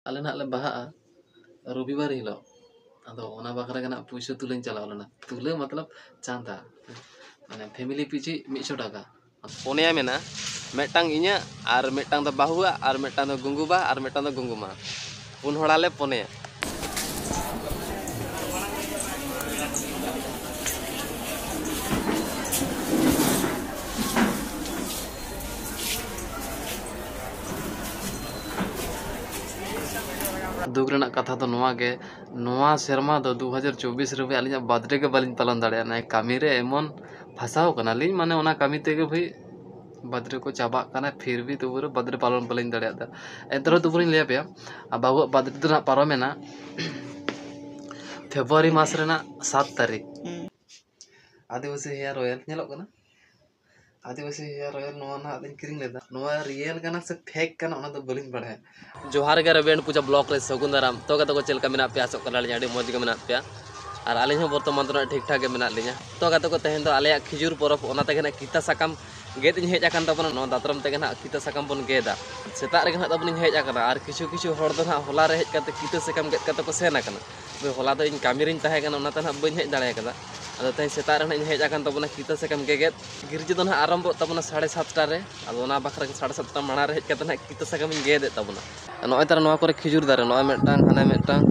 आले ना ले बाहा रविवार हिलो आदो ओना बाखरा गना पुइसा तुलें चलाव लेना तुले मतलब चांदा माने फैमिली पिछी 100 टाका पुनिया मेना मेटांग इnya आर मेटांग द बाहुआ आर मेटांग द गुंगुबा आर मेटांग द गुंगुमा पुन होड़ाले पुनिया दुख रेना कथा तो नोआ के नोआ शर्मा दो 2024 रे आलिया बर्थडे के बालिन पालन दाड़े ना कामी रे एमन फसाव कना लिन माने ओना कामी तेगे भाई बर्थडे को चाबा कना फिर भी तुबुर बर्थडे पालन बालिन दाड़े दा एतरो तुबुर ले पे बाबू बर्थडे तो ना पारोमेना फेब्रुआरी मास रेना 7 तारीख आदिवासी हेयर ऑयल नेलो कना आदिवासी हेयर ऑयल नोआ ना दिन किरिंग लेदा नोआ रियल कना से फेक कना ओना तो बालिन बढ़े जोहार गे रेवेंट पूजा ब्लॉक रे सगुंदाराम तो को चलका मेना पे आसो कना लिया मौज गे मेना पे और आले बर्तमान तो ठीक ठाक मेना लिया तो को तहन तो आले खिजुर परब ओना तेगे ना किता साकाम गेद इन हेज आकान तबना नो दातरम तेगे ना किता साकाम बन गेदा सेता रे ना तबन हेज आकाना और किछु किछु हर दो ना होला रे हेज काते किता साकाम गेद काते को सेन आकाना बे होला तो इन कामी रिन ताहे काना ओना तना बइन हेज दाड़े कादा अदो तहन सेता रे इन हेज आकान तबना किता साकाम गेद गिरजे दो ना आरंभ तबना 7:30 टा रे अदो ओना बखरा 7:30 टा माना रे हेज काते ना किता साकाम गेद तबना नोय तार नोआ करे खिजुर दारे नोय मेटांग हाने मेटांग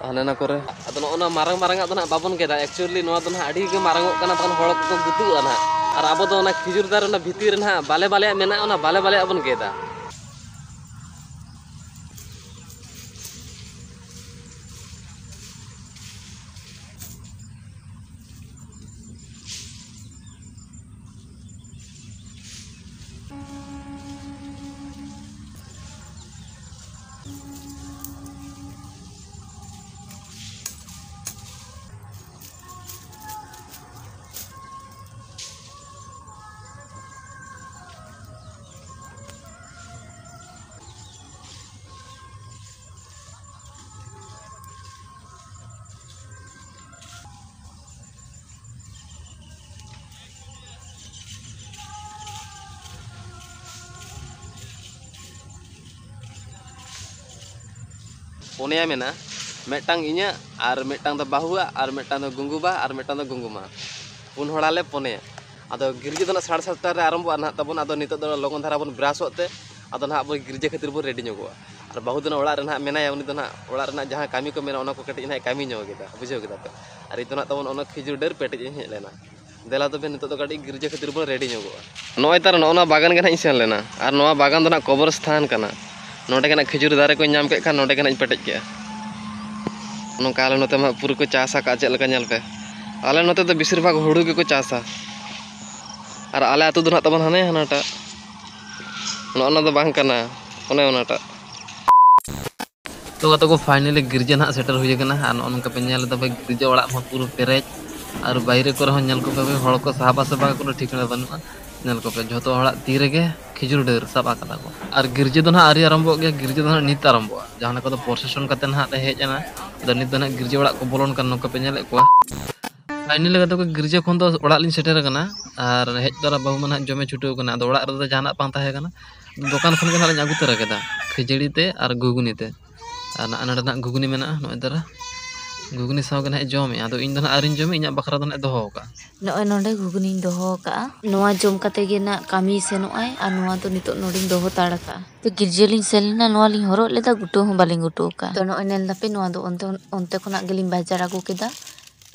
हाने ना करे अदो नोना मारंग मारंग अदो ना बाबन गेदा एक्चुअली नोआ दो ना आडी गे मारंग कना तन हड़ को गुतुआ ना और अब तो ना खिजुर दारे ना भितिर ना बाले बाले मेना ओना बाले बाले अबन गेदा पुनिया मेना मेटांग इnya आर मेटांग द बाहुआ आर मेटांग द गुंगुबा आर मेटांग द गुंगुमा पुन होड़ाले पुनिया आदो गिरजे दो ना 7:30 टा रे आरंभ ना तबन आदो नितो दो लगन धारा बन ब्रासोते ते आदो ना अब गिरजे खातिर बो रेडी ᱧᱚᱜᱚᱜᱼᱟ और बाहु दो ना ओड़ा रे ना मेनाया उनी दो ना ओड़ा रे ना जहां कामी को मेना ओना को कटि ना कामी ᱧᱚᱜ गेदा बुझो गेदा पे और इतो ना तबन ओना खिजुर डेर पेटे हे लेना देला तो बे नितो दो कटि गिरजे खातिर बो रेडी ᱧᱚᱜᱚᱜᱼᱟ नोय तार नोना बागान के ना इसेन लेना और नोआ बागान दो ना कबर स्थान कना नोडे के ना खिजुर दारे को नाम के खान नोडे के ना पेटेज के नौका आले नोते मा पूरा को चासा का चेल लका पे आले नोते तो बेसिर भाग हुड़ू के को चासा और आले आतु दो ना तबन हाने हानाटा नोना दो बांग कना ओने ओनाटा तो को फाइनली गिरजे ना सेटल हुई कना और नोनका पे नेल दो गिरजे ओड़ा म पूरा पेरेज और बाहर को रह नेल को पे हड़ को साहबा सबा को ठिकाना बनुआ नेल को पे जतो हड़ा ती रेगे खिजुर डेर सब आकदा को और गिरजे दो ना आरी आरंभ गया गिरजे दो ना नित आरंभ जहां को प्रोसेसन कते ना हेज ना द नित ना गिरजे ओड़ा को बोलन कन नोका पे नेले को फाइनली को गिरजे खन दो ओड़ा लिन सेटर कना और हेज तोरा बहु मन जमे छुटो कना दो ओड़ा रे जहाना पां ताहे कना दुकान खन के ना आगु तरा केदा खिजड़ी ते और गुगुनी ते और ना ना गुगुनी मेना नोय तरा घुगनी साव के ना जमे आदो इन दना आरिन जमे इना बखरा दना दोहो का नोय नोंडे घुगनी दोहो का नोआ जम कते गे ना कामी सेनोय आ नोआ तो नितो नोडिन दोहो ताड़ा का तो गिरजेलिन सेलना नोआ लिन हरो लेदा गुटो हो बालिन गुटो का तो नोय नेल दपे नोआ दो onte खना गेलिन बाजार आगु केदा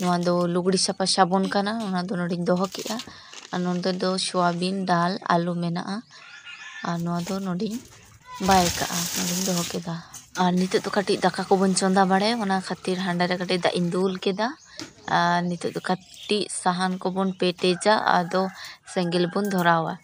नोआ दो लुगड़ी सापा साबुन काना ओना दो नोडिन दोहो केआ आ नोंडे दो सोयाबीन दाल आलू मेना आ नोआ दो नोडिन बाय का नोडिन दोहो केदा और नितो तो कटी दाका को बन चंदा बाड़े ओना खातिर हांडा रे कटी दा इंदुल केदा नितो तो कटी साहान को बन पेटेजा आदो सेंगेल बन धरावा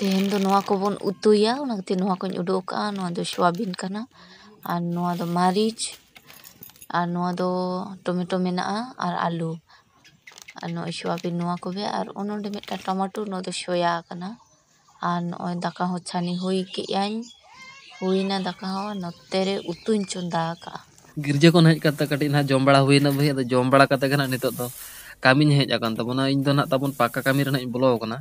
तेहन दो नोआ को बन उतुया ओना खातिर नोआ को उडोका नोआ दो सोयाबीन काना Ar noa do marich. Ar noa do tomato menaa ar alu. Ar noa soyabin noa kobe ar ononde meta tomato noa do soya kana. Ar noa daka ho chani hui ke yain. Huina daka ho notere utuin chonda ka. गिरजे को हज करते कटी ना जम बड़ा हुईना भाई अद जम बड़ा करते ना नितो दो कामी हज आकान तबना इन दो ना तबन पाका कामी रे बोलो कना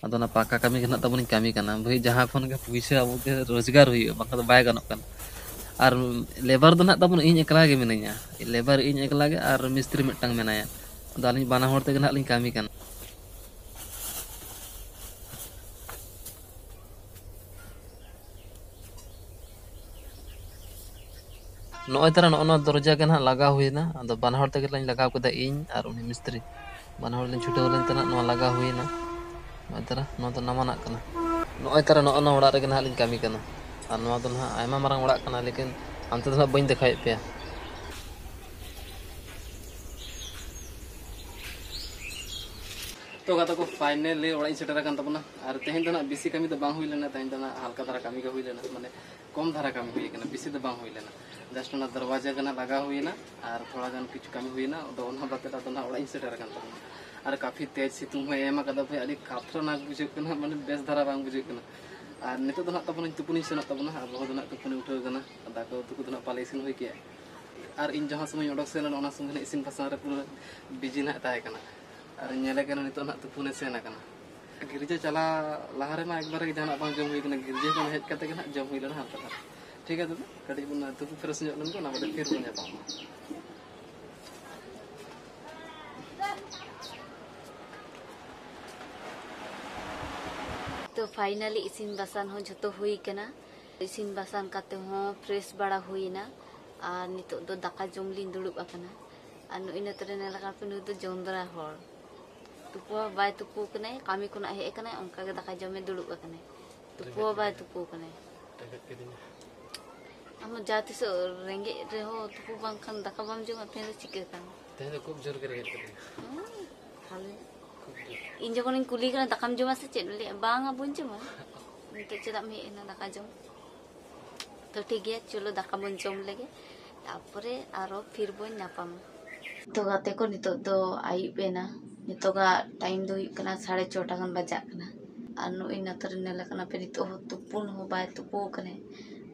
अदो ना पाका कामी के ना तबन कामी कना भाई जहां खन के पैसा अब के रोजगार हुई बाका बाय गानोक कन और लेबर दो ना तबन इन एकला गे मिनैया लेबर इन एकला गे और मिस्त्री मिटंग मेनाया अदो आलिन बाना होर ते ना लिन कामी कना नॉय तरह नॉ दरजा के ना लगा हुईना अदो बाना होर ते लाइन लगा कदा इन और उनी मिस्त्री बाना होर लिन छुटो लेन तना नो लगा हुईना नॉय तरह नो तो नमाना कना नॉय तरह नो ओड़ा रे ना लिन कामी कना और नो तो ना आयमा मारंग ओड़ा कना लेकिन अंत तो ना बइन देखाय पे तो गाता को फाइनली ओड़ा इन सेटर कान तबना और तेहन तो ना बिसी कामी तो बांग हुई लेना तेहन तो ना हल्का धारा कामी का हुई लेना माने कम धारा कामी हुई कना बिसी तो बांग हुई लेना जस्ट ना दरवाजा कना लगा हुई ना और थोड़ा गान कुछ कामी हुई ना तो ओना बातेला तो ना ओड़ा इन सेटर कान तबना और काफी तेज सितुंग में एमा कदा भाई अली खातरनाक बुझे कना माने बेस धारा बांग बुझे कना और नितो तो ना तबना तुपुनी सेना तबना और बहुत ना तुपुनी उठो कना दाको तुकु तो ना पाले इसिन हुई के और इन जहां समय ओडक सेना ओना संगे इसिन फसा रे पूरा बिजी ना ताय कना और नेले कना नितो ना तुपुने सेना कना गिरजे चला लहारे मा एक बार के जाना बांग जम हुई कना गिरजे को हेज कते कना जम हुई लेना हाथ ठीक है तो कड़ी बुना तुपु फ्रेश ᱧᱚᱜ ᱞᱮᱱ ᱠᱚ ᱚᱱᱟ ᱵᱟᱫᱮ ᱯᱷᱤᱨ ᱵᱚᱱ ᱧᱟᱯᱟᱢᱟ तो फाइनली इसिन बासान हो जतो हुई कना इसिन बासान काते हो फ्रेश बड़ा हुईना और नितो दो दाका जम लिन दुड़ुब आकना और नु इन तरे ने लगा पे नु दो जोंदरा होर तुपो बाय तुपो कने कामी कोना हे कने ओंका के दाका जमे दुड़ुब आकने तुपो बाय तुपो कने हम जाति से रेंगे रे हो तुपो बांखान दाका बाम जम अपने चिके कान तेहन खूब जोर के रेट कर हाले इन जखन इन कुली कना दाकाम जमा से चेद ले बांगा बुन जमा नितो चेदाम हे ना दाका जम तो ठीक गया चलो दाका बन जम लेगे तापरे आरो फिर बन नापाम तो गाते को नितो दो आई बेना नितो का टाइम दो कना 6:30 गान बजा कना और नु इन तर ने लकना पे नितो हो तुपुन हो बाय तुपो कने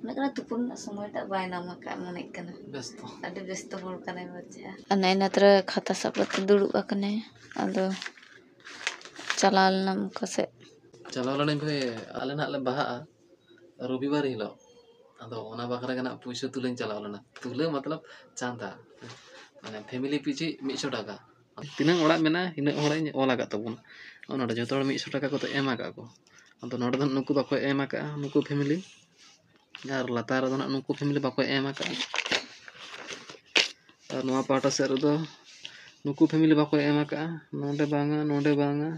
ना कना तुपुन समय ता बाय नामा का मने कना व्यस्त अडी व्यस्त होल कने बच्चा अने नतर खाता सपत दुड़ु कने अदो चलाल नम कसे चलाव लड़े भाई आले ना ले बाहा रविवार हिलो अदो ओना बाखरा के ना पैसा तुलें चलाव लना तुले मतलब चांदा माने फैमिली पीछे 100 टाका तीना ओड़ा मेना हिना ओड़ा ओला का तबन ओनडे जतो 100 टाका को तो एमा का को अदो नोडे दन नुकु बाको एमा का नुकु फैमिली यार लातार दन नुकु फैमिली बाको एमा का और नोआ पाटा से दो नुकु फैमिली बाको एमा का नोडे बांगा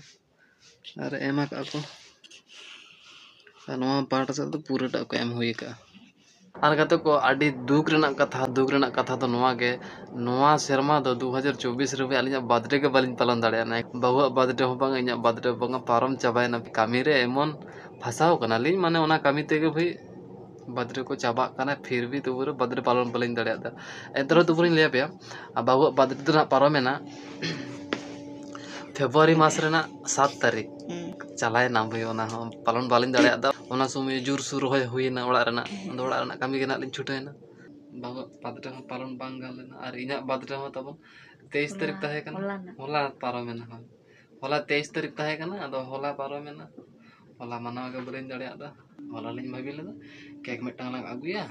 और एमा का को और नोआ पाटा से तो पूरा टा को एम हुई का और गाते को आडी दुख रेना कथा तो नोआ के नोआ शर्मा दो 2024 रे आलिया बर्थडे के बालिन पालन दाड़े ना बाबुआ बर्थडे हो बांगा इना बर्थडे बांगा पारम चाबाय ना कामी रे एमन फसाओ कना लिन माने ओना कामी तेगे भाई बर्थडे को चाबा कना फिर भी तो पूरा बर्थडे पालन बालिन दाड़े दा एतरो तो पूरी ले पे बाबुआ बर्थडे तो ना पारमेना फेब्रुआरी मास रेना 7 तारीख चलाए ना भाई ओना हम पालन बालिन दाड़े दा ओना समय जुर सुर हुईना ओड़ा रेना ओड़ा रेना कामी के ना लिन छुटेना बाबा बर्थडे हम पालन बांग गालेना और इना बर्थडे हम तब 23 तारीख ताहे कना होला पारमेना होला 23 तारीख ताहे कना अदो होला पारमेना होला मनाव के बलिन दाड़े दा होला लिन भाबी लेदा केक मिटांग लाग आगुया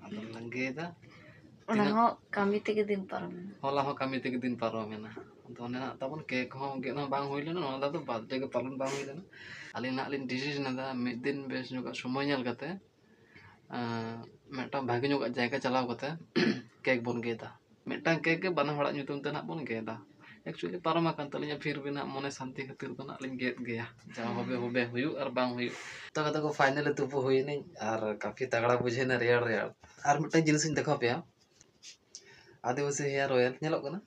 अदो लंगेदा ओना हो कामी तेगे दिन पारमेना होला हो कामी तेगे दिन पारमेना तो ना तबन केक हो गे ना बांग हुई लेना ओना तो बर्थडे के पालन बांग हुई लेना अली ना लिन डिसीजन दा मिद दिन बेस नुका समय नेल कते मेटा भागी नुका जायगा चलाव कते केक बन गेदा मेटा केक के बना हड़ा nyutum te ना बन गेदा एक्चुअली पारमा कान तलिया फिर भी ना मने शांति खातिर तो ना लिन गेद गया जा होबे हुयु और बांग हुयु तो कता को फाइनल तुपु हुई नहीं और काफी तगड़ा बुझे ना रेयर और मिटा जिनिस देखो पे आदिवासी हेयर ऑयल नेलो कना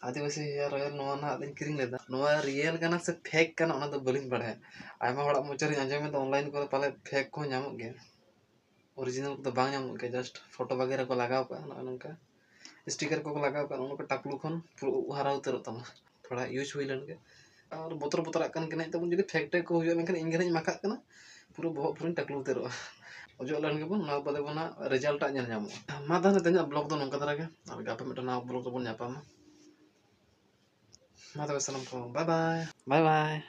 आदिवासी हेयर ऑयल नोआ ना लिन किरिंग लेदा नोआ रियल कना से फेक कना ओना तो बलिन बड़े आयमा हड़ा मुचरी अंजमे तो ऑनलाइन को पाले फेक को नामो गया original ko bang nyamuk ke just foto bagera ko lagaw ka no nongka sticker ko lagaw ka nongka taklu khon puro hara utar tama thoda use hui len ke और बोतर बोतर आकन कने तब जदि फैक्टे को हुयो मेनखान इंगरेज माखा कना पूरा बहुत पूरा टकलू उतरो ओजो लन के बन ना बदे बना रिजल्ट आ नेल नामो मा दाने तኛ ब्लॉग दो नंका दरा के और गापे मिटना ब्लॉग बन ᱧᱟᱯᱟᱢᱟ मा तबे सलाम को बाय बाय बाय बाय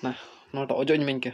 ना नोटा ओजो ᱧ मेनके